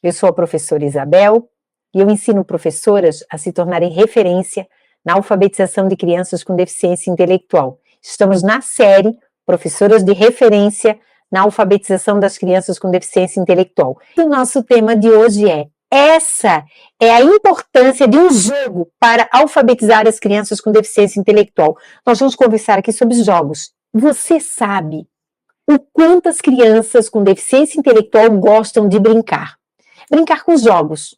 Eu sou a professora Isabel e eu ensino professoras a se tornarem referência na alfabetização de crianças com deficiência intelectual. Estamos na série Professoras de Referência na alfabetização das crianças com deficiência intelectual. E o nosso tema de hoje essa é a importância de um jogo para alfabetizar as crianças com deficiência intelectual. Nós vamos conversar aqui sobre jogos. Você sabe o quanto as crianças com deficiência intelectual gostam de brincar? Brincar com jogos.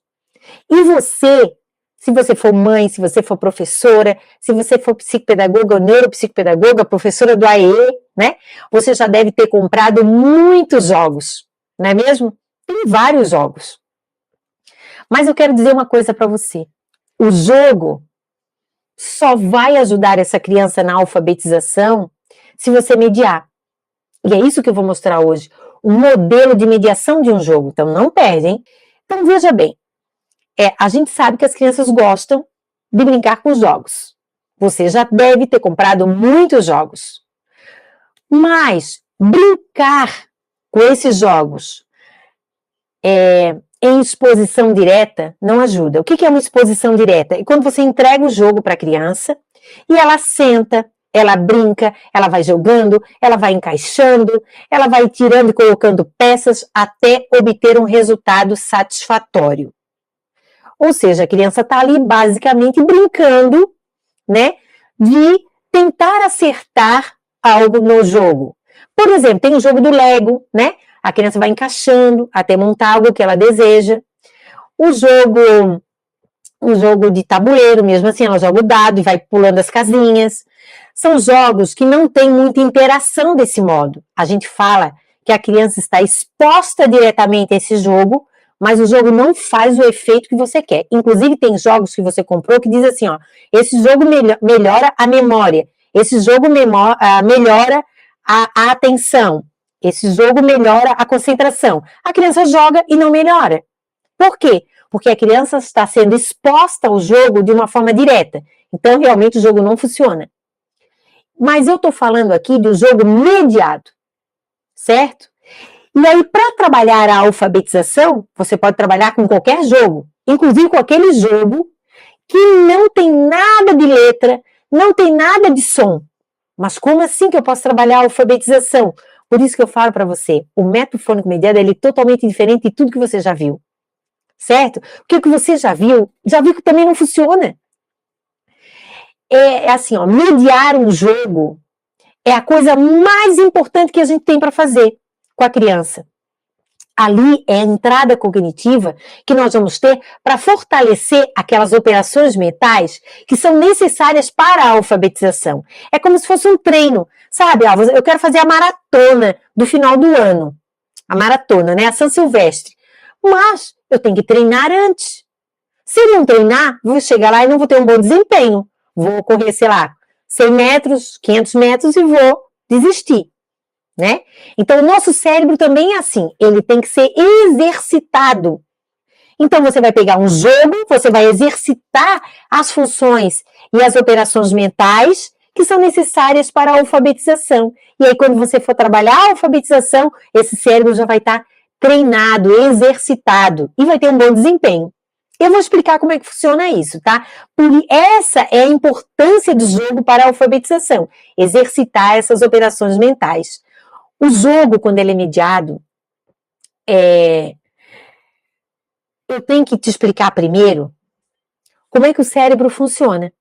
E você, se você for mãe, se você for professora, se você for psicopedagoga ou neuropsicopedagoga, professora do AE, né? Você já deve ter comprado muitos jogos, não é mesmo? Tem vários jogos. Mas eu quero dizer uma coisa para você. O jogo só vai ajudar essa criança na alfabetização se você mediar. E é isso que eu vou mostrar hoje. Um modelo de mediação de um jogo. Então não perde, hein? Então veja bem. A gente sabe que as crianças gostam de brincar com jogos. Você já deve ter comprado muitos jogos. Mas brincar com esses jogos em exposição direta não ajuda. O que é uma exposição direta? É quando você entrega o jogo para a criança e ela senta, ela brinca, ela vai jogando, ela vai encaixando, ela vai tirando e colocando peças até obter um resultado satisfatório. Ou seja, a criança está ali basicamente brincando, né, de tentar acertar algo no jogo. Por exemplo, tem o jogo do Lego, né? A criança vai encaixando até montar algo que ela deseja. O jogo de tabuleiro, mesmo assim, ela joga o dado e vai pulando as casinhas. São jogos que não tem muita interação desse modo. A gente fala que a criança está exposta diretamente a esse jogo, mas o jogo não faz o efeito que você quer. Inclusive, tem jogos que você comprou que diz assim, ó, esse jogo melhora a memória, esse jogo melhora a atenção, esse jogo melhora a concentração. A criança joga e não melhora. Por quê? Porque a criança está sendo exposta ao jogo de uma forma direta. Então, realmente, o jogo não funciona. Mas eu estou falando aqui do jogo mediado, certo? E aí, para trabalhar a alfabetização, você pode trabalhar com qualquer jogo, inclusive com aquele jogo que não tem nada de letra, não tem nada de som. Mas como assim que eu posso trabalhar a alfabetização? Por isso que eu falo para você, o método fônico mediado ele é totalmente diferente de tudo que você já viu, certo? Porque o que você já viu que também não funciona. É assim, ó, mediar um jogo é a coisa mais importante que a gente tem para fazer com a criança. Ali é a entrada cognitiva que nós vamos ter para fortalecer aquelas operações mentais que são necessárias para a alfabetização. É como se fosse um treino, sabe? Eu quero fazer a maratona do final do ano. A maratona, né? A São Silvestre. Mas eu tenho que treinar antes. Se eu não treinar, vou chegar lá e não vou ter um bom desempenho. Vou correr, sei lá, 100 metros, 500 metros e vou desistir. Né? Então, o nosso cérebro também é assim, ele tem que ser exercitado. Então, você vai pegar um jogo, você vai exercitar as funções e as operações mentais que são necessárias para a alfabetização. E aí, quando você for trabalhar a alfabetização, esse cérebro já vai estar treinado, exercitado e vai ter um bom desempenho. Eu vou explicar como é que funciona isso, tá? Essa é a importância do jogo para a alfabetização, exercitar essas operações mentais. O jogo, quando ele é mediado, eu tenho que te explicar primeiro como é que o cérebro funciona.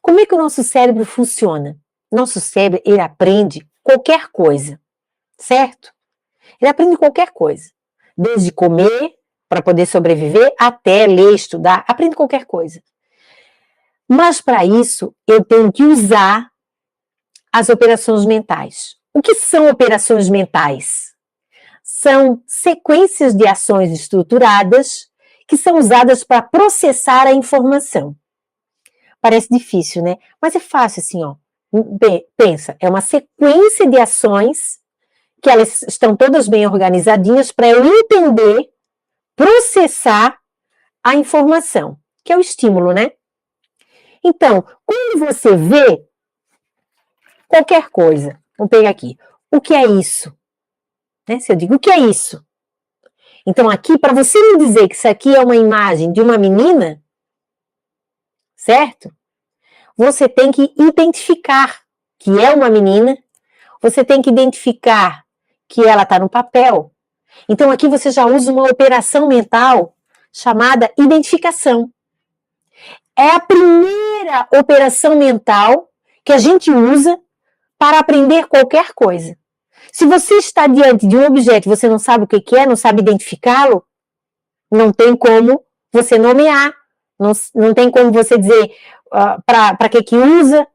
Como é que o nosso cérebro funciona? Nosso cérebro, ele aprende qualquer coisa, certo? Ele aprende qualquer coisa. Desde comer, para poder sobreviver, até ler, estudar, aprende qualquer coisa. Mas para isso, eu tenho que usar as operações mentais. O que são operações mentais? São sequências de ações estruturadas que são usadas para processar a informação. Parece difícil, né? Mas é fácil assim, ó. Pensa, é uma sequência de ações que elas estão todas bem organizadinhas para eu entender, processar a informação, que é o estímulo, né? Então, quando você vê qualquer coisa, vamos pegar aqui, o que é isso? Né? Se eu digo, o que é isso? Então aqui, para você me dizer que isso aqui é uma imagem de uma menina, certo? Você tem que identificar que é uma menina, você tem que identificar que ela está no papel. Então aqui você já usa uma operação mental chamada identificação. É a primeira operação mental que a gente usa para aprender qualquer coisa. Se você está diante de um objeto e você não sabe o que é, não sabe identificá-lo, não tem como você nomear, não tem como você dizer para que usa,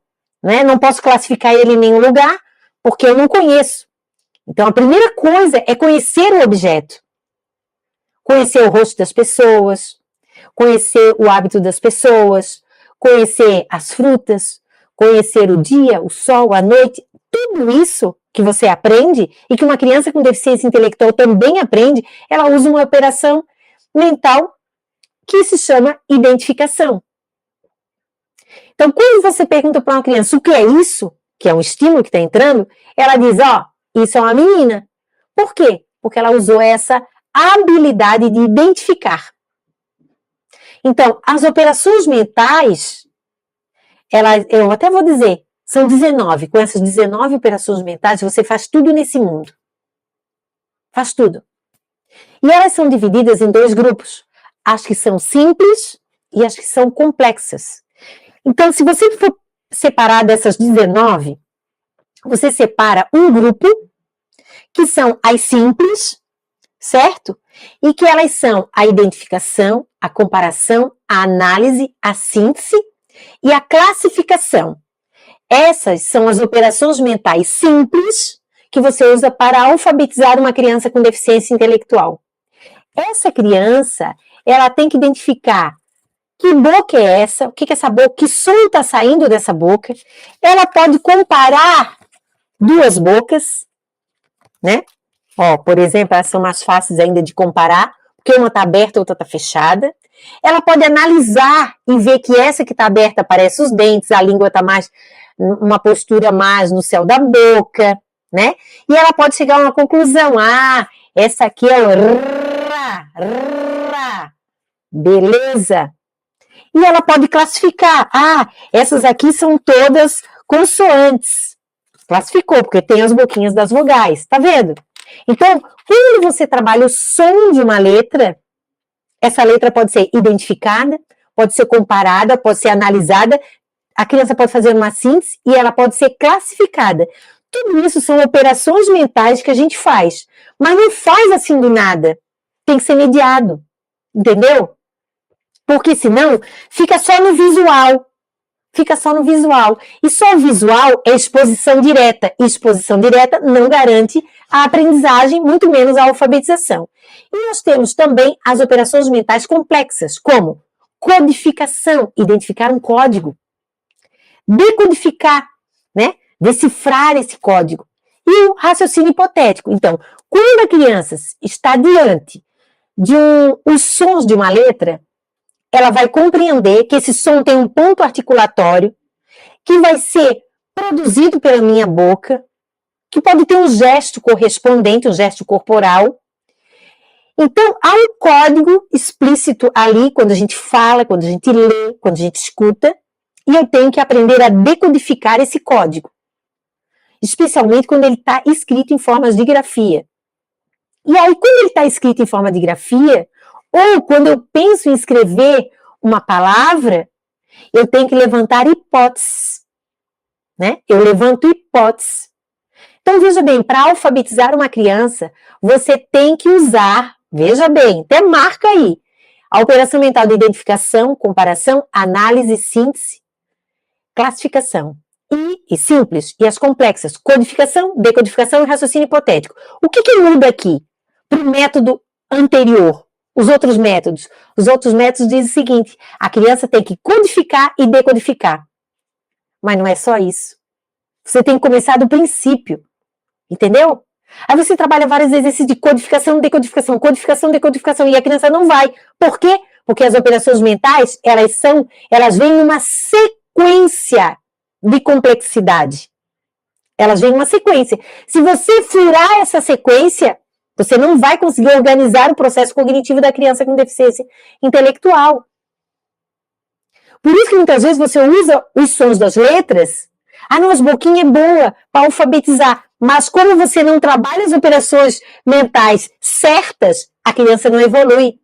né? Não posso classificar ele em nenhum lugar, porque eu não conheço. Então, a primeira coisa é conhecer o objeto. Conhecer o rosto das pessoas, conhecer o hábito das pessoas, conhecer as frutas, conhecer o dia, o sol, a noite, tudo isso que você aprende e que uma criança com deficiência intelectual também aprende, ela usa uma operação mental que se chama identificação. Então, quando você pergunta para uma criança o que é isso, que é um estímulo que está entrando, ela diz, isso é uma menina. Por quê? Porque ela usou essa habilidade de identificar. Então, as operações mentais, eu até vou dizer, são 19. Com essas 19 operações mentais, você faz tudo nesse mundo. Faz tudo. E elas são divididas em 2 grupos. As que são simples e as que são complexas. Então, se você for separar dessas 19, você separa um grupo, que são as simples, certo? E que elas são a identificação, a comparação, a análise, a síntese e a classificação. Essas são as operações mentais simples que você usa para alfabetizar uma criança com deficiência intelectual. Essa criança, ela tem que identificar que boca é essa, o que é essa boca, que som está saindo dessa boca. Ela pode comparar 2 bocas, né? Por exemplo, elas são mais fáceis ainda de comparar, porque uma está aberta, a outra está fechada. Ela pode analisar e ver que essa que está aberta parece os dentes, a língua está mais, uma postura mais no céu da boca, né? E ela pode chegar a uma conclusão, essa aqui é o rá, beleza. E ela pode classificar, essas aqui são todas consoantes. Classificou, porque tem as boquinhas das vogais, tá vendo? Então, quando você trabalha o som de uma letra, essa letra pode ser identificada, pode ser comparada, pode ser analisada, a criança pode fazer uma síntese e ela pode ser classificada. Tudo isso são operações mentais que a gente faz, mas não faz assim do nada. Tem que ser mediado, entendeu? Porque senão fica só no visual. Fica só no visual. E só o visual é exposição direta. E exposição direta não garante a aprendizagem, muito menos a alfabetização. E nós temos também as operações mentais complexas, como codificação, identificar um código. Decodificar, né? Decifrar esse código. E o raciocínio hipotético. Então, quando a criança está diante de os sons de uma letra, ela vai compreender que esse som tem um ponto articulatório, que vai ser produzido pela minha boca, que pode ter um gesto correspondente, um gesto corporal. Então, há um código explícito ali, quando a gente fala, quando a gente lê, quando a gente escuta, e eu tenho que aprender a decodificar esse código. Especialmente quando ele está escrito em formas de grafia. E aí, quando ele está escrito em forma de grafia, ou quando eu penso em escrever uma palavra, eu tenho que levantar hipóteses, né? Eu levanto hipóteses. Então, veja bem, para alfabetizar uma criança, você tem que usar, veja bem, até marca aí, a operação mental de identificação, comparação, análise, síntese, classificação. E simples, e as complexas, codificação, decodificação e raciocínio hipotético. O que muda aqui para o método anterior? Os outros métodos dizem o seguinte, a criança tem que codificar e decodificar. Mas não é só isso. Você tem que começar do princípio, entendeu? Aí você trabalha vários exercícios de codificação, decodificação, codificação, decodificação, e a criança não vai. Por quê? Porque as operações mentais, elas vêm numa sequência de complexidade. Elas vêm numa sequência. Se você furar essa sequência, Você não vai conseguir organizar o processo cognitivo da criança com deficiência intelectual. Por isso que muitas vezes você usa os sons das letras. Ah, não, as boquinhas é boa para alfabetizar. Mas como você não trabalha as operações mentais certas, a criança não evolui.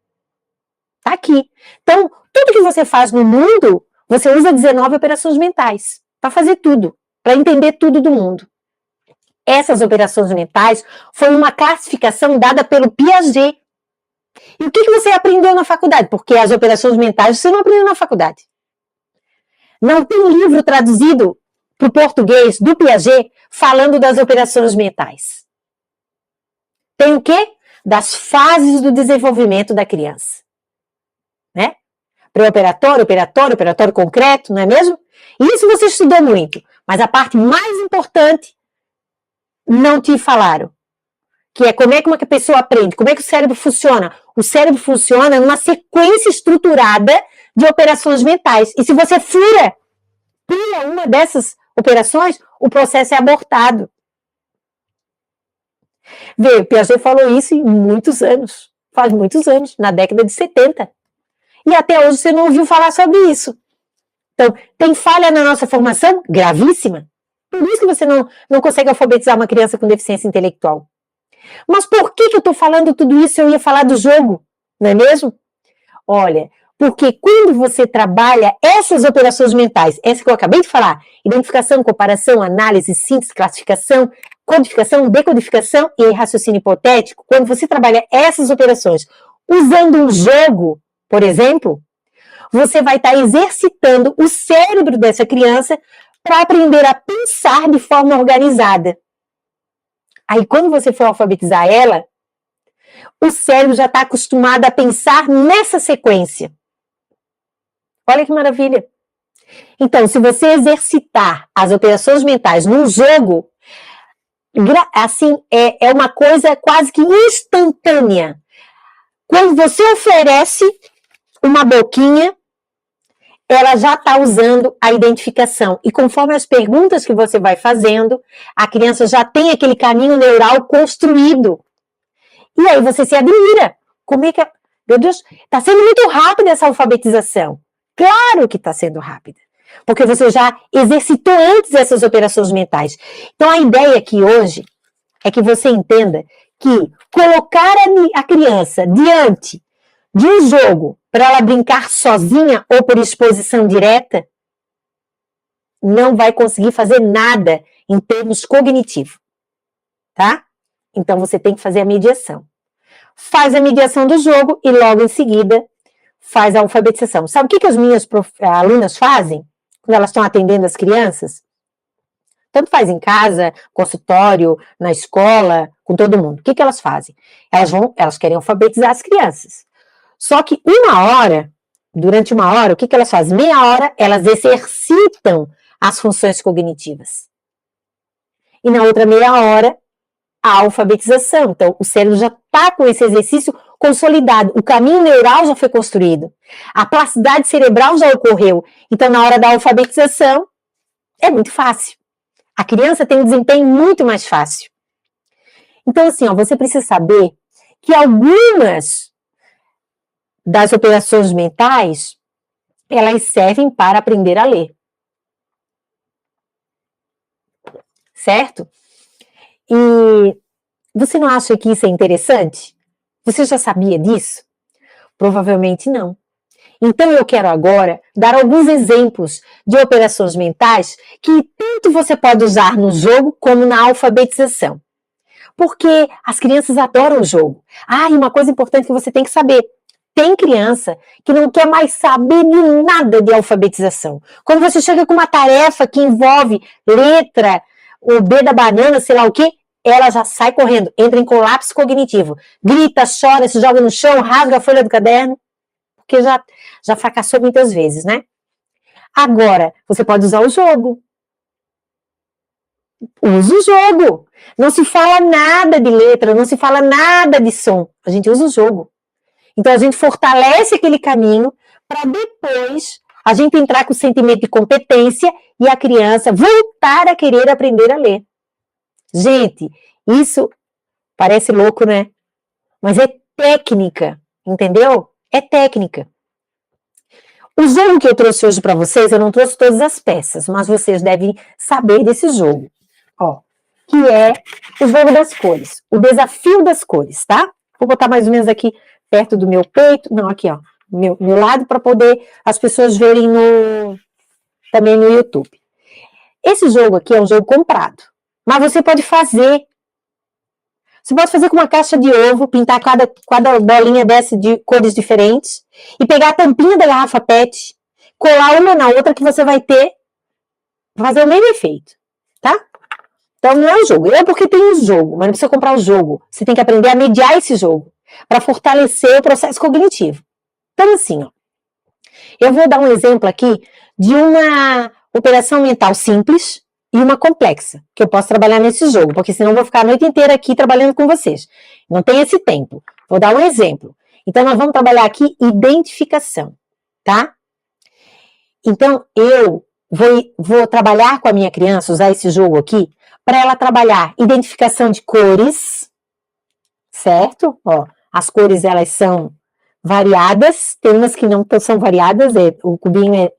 Tá aqui. Então, tudo que você faz no mundo, você usa 19 operações mentais para fazer tudo, para entender tudo do mundo. Essas operações mentais foi uma classificação dada pelo Piaget. E o que você aprendeu na faculdade? Porque as operações mentais você não aprendeu na faculdade. Não tem livro traduzido para o português do Piaget falando das operações mentais. Tem o quê? Das fases do desenvolvimento da criança. Né? Pré-operatório, operatório, operatório concreto, não é mesmo? Isso você estudou muito, mas a parte mais importante não te falaram, que é como é que uma pessoa aprende, como é que o cérebro funciona. O cérebro funciona numa sequência estruturada de operações mentais. E se você pula uma dessas operações, o processo é abortado. Vê, o Piaget falou isso em muitos anos, faz muitos anos, na década de 70. E até hoje você não ouviu falar sobre isso. Então, tem falha na nossa formação? Gravíssima. Por isso que você não consegue alfabetizar uma criança com deficiência intelectual. Mas por que eu estou falando tudo isso? Eu ia falar do jogo, não é mesmo? Olha, porque quando você trabalha essas operações mentais, essa que eu acabei de falar, identificação, comparação, análise, síntese, classificação, codificação, decodificação e raciocínio hipotético, quando você trabalha essas operações usando um jogo, por exemplo, você vai estar exercitando o cérebro dessa criança para aprender a pensar de forma organizada. Aí, quando você for alfabetizar ela, o cérebro já está acostumado a pensar nessa sequência. Olha que maravilha. Então, se você exercitar as operações mentais num jogo, assim, é uma coisa quase que instantânea. Quando você oferece uma boquinha, ela já está usando a identificação. E conforme as perguntas que você vai fazendo, a criança já tem aquele caminho neural construído. E aí você se admira. Como é que... Meu Deus, está sendo muito rápida essa alfabetização. Claro que está sendo rápida. Porque você já exercitou antes essas operações mentais. Então a ideia aqui hoje é que você entenda que colocar a criança diante de um jogo para ela brincar sozinha ou por exposição direta, não vai conseguir fazer nada em termos cognitivos, tá? Então você tem que fazer a mediação. Faz a mediação do jogo e logo em seguida faz a alfabetização. Sabe o que as minhas alunas fazem quando elas estão atendendo as crianças? Tanto faz em casa, consultório, na escola, com todo mundo. O que elas fazem? Elas querem alfabetizar as crianças. Só que durante uma hora, o que elas fazem? Meia hora, elas exercitam as funções cognitivas. E na outra meia hora, a alfabetização. Então, o cérebro já está com esse exercício consolidado. O caminho neural já foi construído. A plasticidade cerebral já ocorreu. Então, na hora da alfabetização, é muito fácil. A criança tem um desempenho muito mais fácil. Então, assim, você precisa saber que algumas das operações mentais, elas servem para aprender a ler. Certo? E você não acha que isso é interessante? Você já sabia disso? Provavelmente não. Então eu quero agora dar alguns exemplos de operações mentais que tanto você pode usar no jogo como na alfabetização. Porque as crianças adoram o jogo. E uma coisa importante que você tem que saber. Tem criança que não quer mais saber de nada de alfabetização. Quando você chega com uma tarefa que envolve letra, o B da banana, sei lá o quê, ela já sai correndo, entra em colapso cognitivo. Grita, chora, se joga no chão, rasga a folha do caderno, porque já fracassou muitas vezes, né? Agora, você pode usar o jogo. Usa o jogo. Não se fala nada de letra, não se fala nada de som. A gente usa o jogo. Então, a gente fortalece aquele caminho para depois a gente entrar com o sentimento de competência e a criança voltar a querer aprender a ler. Gente, isso parece louco, né? mas é técnica, entendeu? É técnica. O jogo que eu trouxe hoje para vocês, eu não trouxe todas as peças, mas vocês devem saber desse jogo, ó, que é o jogo das cores, o desafio das cores, tá? Vou botar mais ou menos aqui perto do meu peito, não, aqui, ó, meu lado, para poder as pessoas verem também no YouTube. Esse jogo aqui é um jogo comprado, mas você pode fazer. Você pode fazer com uma caixa de ovo, pintar cada bolinha dessa de cores diferentes e pegar a tampinha da garrafa PET, colar uma na outra que você vai fazer o mesmo efeito, tá? Então não é um jogo, é porque tem um jogo, mas não precisa comprar o jogo. Você tem que aprender a mediar esse jogo para fortalecer o processo cognitivo. Então assim, ó, eu vou dar um exemplo aqui de uma operação mental simples e uma complexa, que eu posso trabalhar nesse jogo, porque senão eu vou ficar a noite inteira aqui trabalhando com vocês. Não tem esse tempo. Vou dar um exemplo. Então, nós vamos trabalhar aqui identificação, tá? Então, eu vou trabalhar com a minha criança, usar esse jogo aqui, para ela trabalhar identificação de cores, certo? Ó, as cores, elas são variadas, tem umas que não são variadas, o cubinho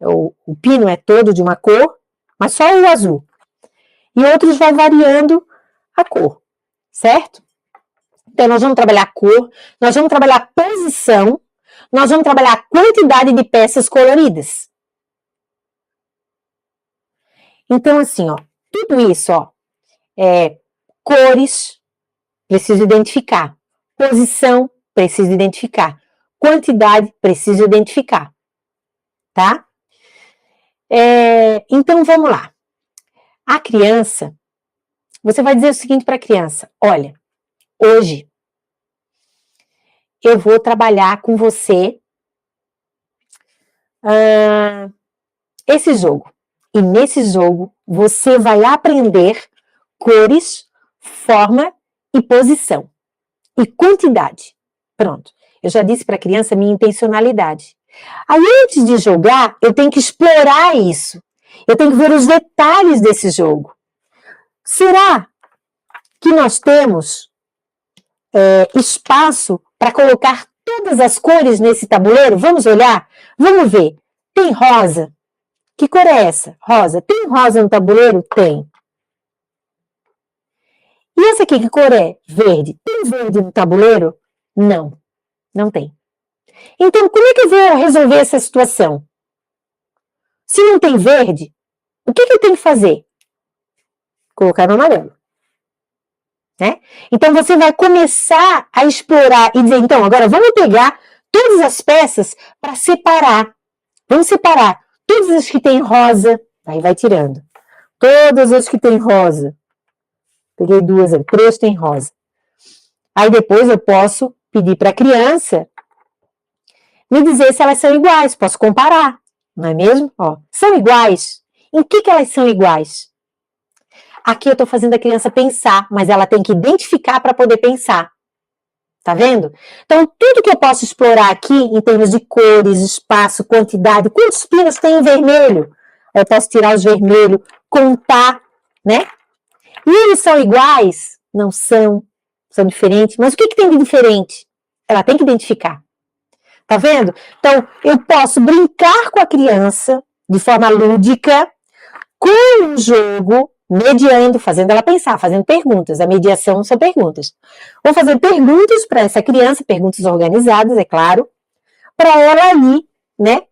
o pino é todo de uma cor, mas só o azul. E outros vai variando a cor, certo? Então, nós vamos trabalhar cor, nós vamos trabalhar posição, nós vamos trabalhar a quantidade de peças coloridas. Então, assim, ó, tudo isso, ó, cores, preciso identificar. Posição, preciso identificar. Quantidade, preciso identificar. Tá? Então, vamos lá. A criança, você vai dizer o seguinte para a criança: olha, hoje eu vou trabalhar com você esse jogo. E nesse jogo você vai aprender cores, forma e posição. E quantidade. Pronto. Eu já disse para a criança a minha intencionalidade. Aí, antes de jogar, eu tenho que explorar isso. Eu tenho que ver os detalhes desse jogo. Será que nós temos espaço para colocar todas as cores nesse tabuleiro? Vamos olhar? Vamos ver. Tem rosa? Que cor é essa? Rosa. Tem rosa no tabuleiro? Tem. E essa aqui, que cor é? Verde. Tem verde no tabuleiro? Não. Não tem. Então, como é que eu vou resolver essa situação? Se não tem verde, o que eu tenho que fazer? Colocar no amarelo. Né? Então, você vai começar a explorar e dizer, então, agora vamos pegar todas as peças para separar. Vamos separar todas as que tem rosa, aí vai tirando. Todas as que tem rosa. Peguei duas, 3 tem rosa. Aí depois eu posso pedir para a criança me dizer se elas são iguais, posso comparar, não é mesmo? Ó, são iguais? Em que elas são iguais? Aqui eu estou fazendo a criança pensar, mas ela tem que identificar para poder pensar. Tá vendo? Então, tudo que eu posso explorar aqui, em termos de cores, espaço, quantidade, quantos pinos tem em vermelho? Eu posso tirar os vermelhos, contar, né? E eles são iguais? Não são, são diferentes. Mas o que tem de diferente? Ela tem que identificar. Tá vendo? Então, eu posso brincar com a criança de forma lúdica, com um jogo, mediando, fazendo ela pensar, fazendo perguntas. A mediação são perguntas. Vou fazer perguntas para essa criança, perguntas organizadas, é claro, para ela ali, né,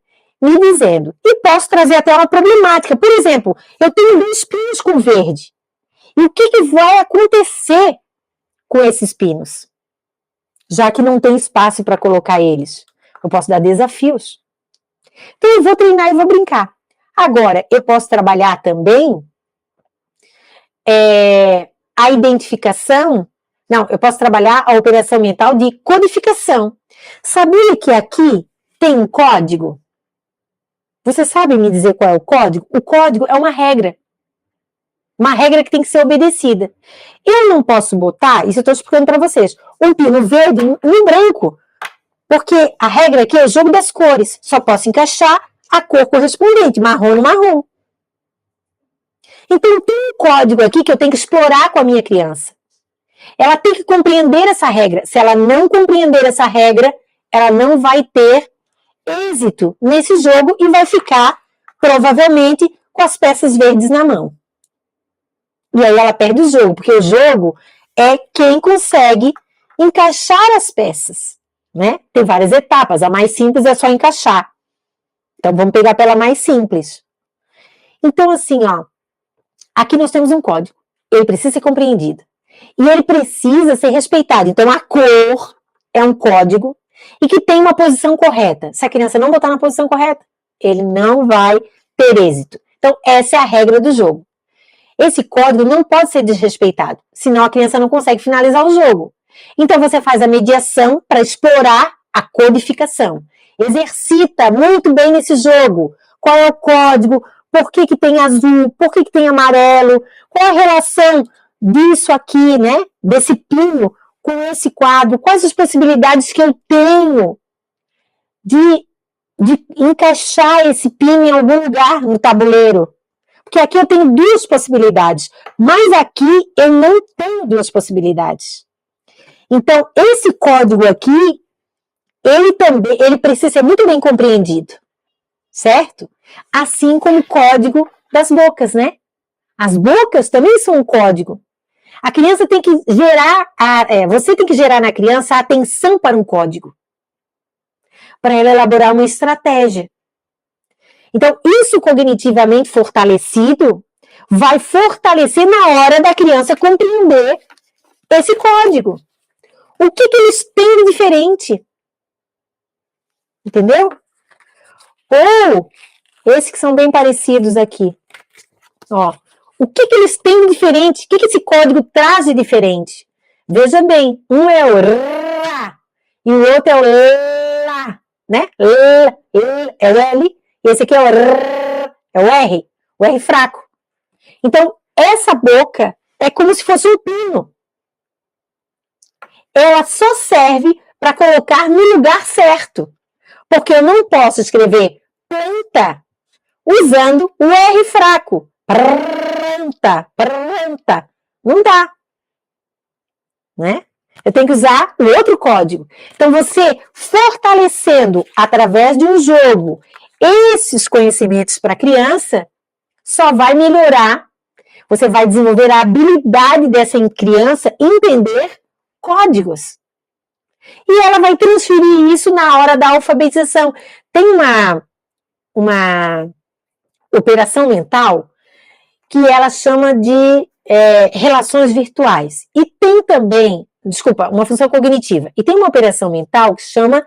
me dizendo. E posso trazer até uma problemática. Por exemplo, eu tenho 2 pinos com verde. E o que vai acontecer com esses pinos? Já que não tem espaço para colocar eles. Eu posso dar desafios. Então, eu vou treinar e vou brincar. Agora, eu posso trabalhar também a identificação. Não, eu posso trabalhar a operação mental de codificação. Sabia que aqui tem um código? Você sabe me dizer qual é o código? O código é uma regra. Uma regra que tem que ser obedecida. Eu não posso botar, isso eu estou explicando para vocês, um pino verde no branco. Porque a regra aqui é o jogo das cores. Só posso encaixar a cor correspondente, marrom no marrom. Então, tem um código aqui que eu tenho que explorar com a minha criança. Ela tem que compreender essa regra. Se ela não compreender essa regra, ela não vai ter êxito nesse jogo e vai ficar, provavelmente, com as peças verdes na mão. E aí ela perde o jogo, porque o jogo é quem consegue encaixar as peças, né? Tem várias etapas, a mais simples é só encaixar. Então vamos pegar pela mais simples. Então assim, ó, aqui nós temos um código, ele precisa ser compreendido e ele precisa ser respeitado. Então a cor é um código e que tem uma posição correta. Se a criança não botar na posição correta, ele não vai ter êxito. Então essa é a regra do jogo. Esse código não pode ser desrespeitado, senão a criança não consegue finalizar o jogo. Então você faz a mediação para explorar a codificação. Exercita muito bem nesse jogo. Qual é o código? Por que tem azul? Por que tem amarelo? Qual a relação disso aqui, né? Desse pino com esse quadro? Quais as possibilidades que eu tenho de encaixar esse pino em algum lugar no tabuleiro? Porque aqui eu tenho duas possibilidades, mas aqui eu não tenho duas possibilidades. Então, esse código aqui, ele precisa ser muito bem compreendido, certo? Assim como o código das bocas, né? As bocas também são um código. A criança tem que gerar, você tem que gerar na criança a atenção para um código, para ela elaborar uma estratégia. Então, isso cognitivamente fortalecido vai fortalecer na hora da criança compreender esse código. O que eles têm de diferente? Entendeu? Ou, esses que são bem parecidos aqui. Ó, o que eles têm de diferente? O que esse código traz de diferente? Veja bem, um é o RA e o outro é o LA, né? É o L. E esse aqui é o R fraco. Então, essa boca é como se fosse um pino. Ela só serve para colocar no lugar certo. Porque eu não posso escrever planta usando o R fraco. Planta. Não dá. Né? Eu tenho que usar o outro código. Então, você fortalecendo através de um jogo esses conhecimentos para a criança, só vai melhorar, você vai desenvolver a habilidade dessa criança entender códigos. E ela vai transferir isso na hora da alfabetização. Tem uma operação mental que ela chama de relações virtuais. E tem também, uma função cognitiva. E tem uma operação mental que chama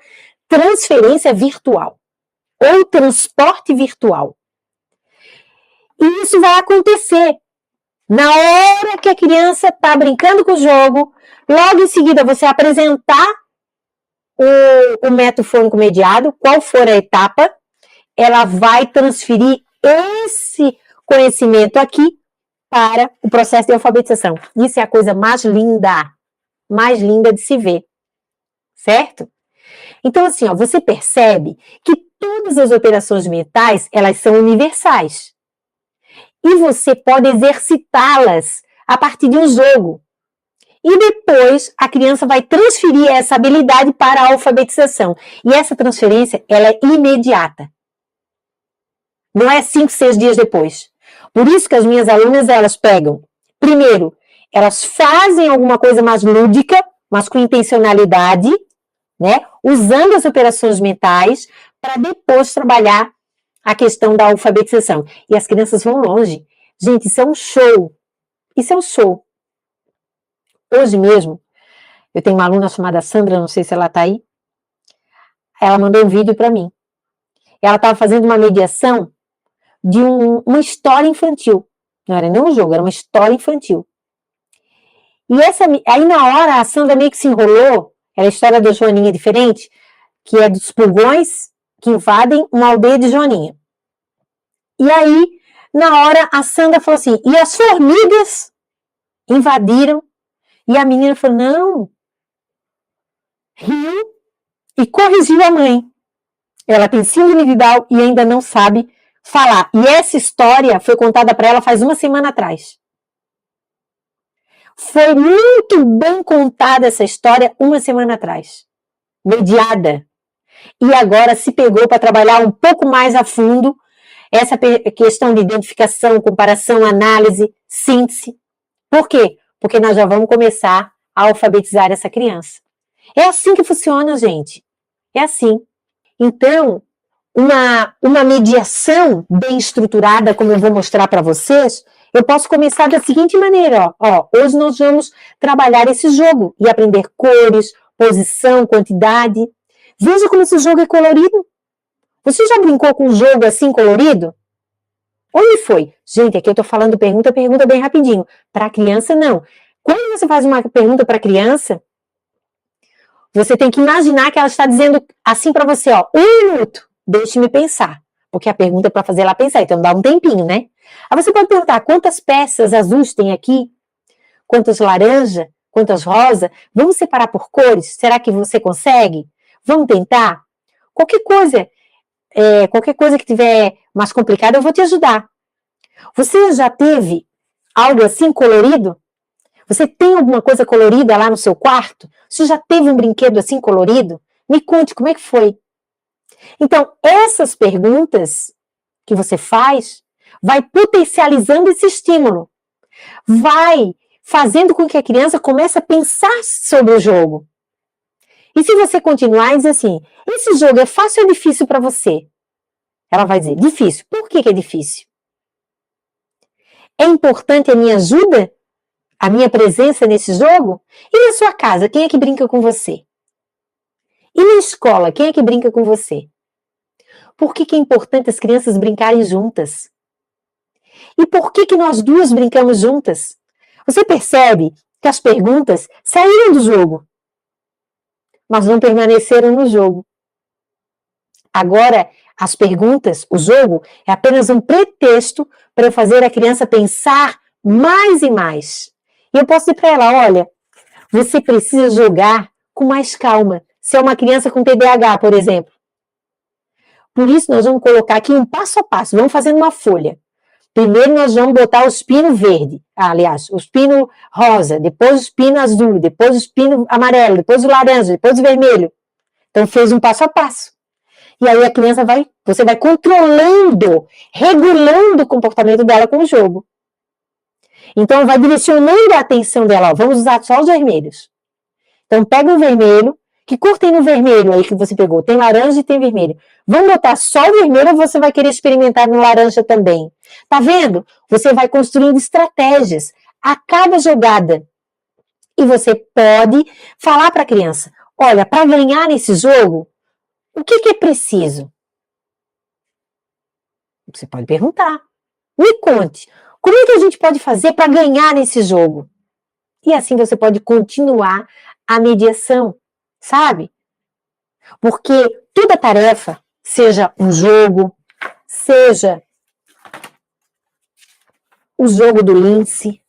transferência virtual ou transporte virtual. E isso vai acontecer na hora que a criança está brincando com o jogo, logo em seguida você apresentar o método fônico mediado, qual for a etapa, ela vai transferir esse conhecimento aqui para o processo de alfabetização. Isso é a coisa mais linda de se ver, certo? Então, assim, ó, você percebe que todas as operações mentais, elas são universais. E você pode exercitá-las a partir de um jogo. E depois, a criança vai transferir essa habilidade para a alfabetização. E essa transferência, ela é imediata. Não é 5, 6 dias depois. Por isso que as minhas alunas, elas pegam, primeiro, elas fazem alguma coisa mais lúdica, mas com intencionalidade, né? Usando as operações mentais, para depois trabalhar a questão da alfabetização. E as crianças vão longe. Gente, isso é um show. Isso é um show. Hoje mesmo, eu tenho uma aluna chamada Sandra, não sei se ela está aí. Ela mandou um vídeo para mim. Ela estava fazendo uma mediação de uma história infantil. Não era nem um jogo, era uma história infantil. E aí na hora a Sandra meio que se enrolou. Era a história da Joaninha diferente, que é dos pulgões que invadem uma aldeia de Joaninha. E aí, na hora, a Sandra falou assim, e as formigas invadiram, e a menina falou, não, riu e corrigiu a mãe. Ela tem síndrome de Down e ainda não sabe falar. E essa história foi contada para ela faz uma semana atrás. Foi muito bem contada essa história uma semana atrás. Mediada. E agora se pegou para trabalhar um pouco mais a fundo essa questão de identificação, comparação, análise, síntese. Por quê? Porque nós já vamos começar a alfabetizar essa criança. É assim que funciona, gente. É assim. Então, uma mediação bem estruturada, como eu vou mostrar para vocês, eu posso começar da seguinte maneira, ó. Hoje nós vamos trabalhar esse jogo e aprender cores, posição, quantidade. Veja como esse jogo é colorido. Você já brincou com um jogo assim colorido? Onde foi? Gente, aqui eu estou falando pergunta bem rapidinho. Para criança, não. Quando você faz uma pergunta para criança, você tem que imaginar que ela está dizendo assim para você, ó, 1 minuto, deixe-me pensar. Porque a pergunta é para fazer ela pensar, então dá um tempinho, né? Aí você pode perguntar, quantas peças azuis tem aqui? Quantas laranja? Quantas rosa? Vamos separar por cores? Será que você consegue? Vamos tentar? Qualquer coisa que tiver mais complicada, eu vou te ajudar. Você já teve algo assim colorido? Você tem alguma coisa colorida lá no seu quarto? Você já teve um brinquedo assim colorido? Me conte como é que foi. Então, essas perguntas que você faz, vai potencializando esse estímulo. Vai fazendo com que a criança comece a pensar sobre o jogo. E se você continuar e dizer assim, esse jogo é fácil ou difícil para você? Ela vai dizer, difícil. Por que é difícil? É importante a minha ajuda? A minha presença nesse jogo? E na sua casa, quem é que brinca com você? E na escola, quem é que brinca com você? Por que é importante as crianças brincarem juntas? E por que nós duas brincamos juntas? Você percebe que as perguntas saíram do jogo, mas não permaneceram no jogo. Agora, as perguntas, o jogo, é apenas um pretexto para fazer a criança pensar mais e mais. E eu posso dizer para ela, olha, você precisa jogar com mais calma. Se é uma criança com TDAH, por exemplo. Por isso, nós vamos colocar aqui um passo a passo. Vamos fazendo uma folha. Primeiro, nós vamos botar os pinos verde. Aliás, os pinos rosa. Depois, os pinos azul. Depois, os pinos amarelo. Depois, o laranja. Depois, o vermelho. Então, fez um passo a passo. E aí, a criança você vai controlando, regulando o comportamento dela com o jogo. Então, vai direcionando a atenção dela. Ó, vamos usar só os vermelhos. Então, pega o vermelho. Que cor tem no vermelho aí que você pegou? Tem laranja e tem vermelho. Vamos botar só o vermelho ou você vai querer experimentar no laranja também? Tá vendo? Você vai construindo estratégias a cada jogada. E você pode falar para a criança, olha, para ganhar nesse jogo, o que é preciso? Você pode perguntar. Me conte, como é que a gente pode fazer para ganhar nesse jogo? E assim você pode continuar a mediação, sabe? Porque toda tarefa, seja um jogo, seja o jogo do lince,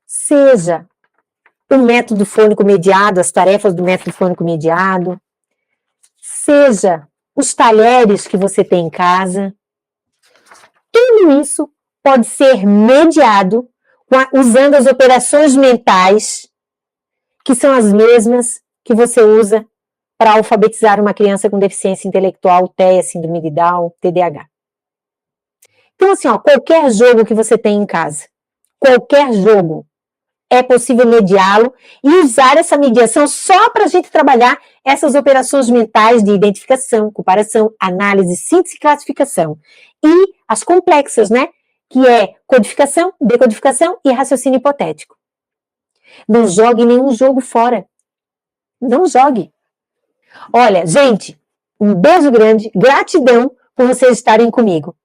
seja o método fônico mediado, as tarefas do método fônico mediado, seja os talheres que você tem em casa, tudo isso pode ser mediado usando as operações mentais, que são as mesmas que você usa para alfabetizar uma criança com deficiência intelectual, TEA, síndrome de Down, TDAH. Então, assim, ó, qualquer jogo que você tem em casa, qualquer jogo, é possível mediá-lo e usar essa mediação só para a gente trabalhar essas operações mentais de identificação, comparação, análise, síntese e classificação. E as complexas, né? Que é codificação, decodificação e raciocínio hipotético. Não jogue nenhum jogo fora. Não jogue. Olha, gente, um beijo grande, gratidão por vocês estarem comigo.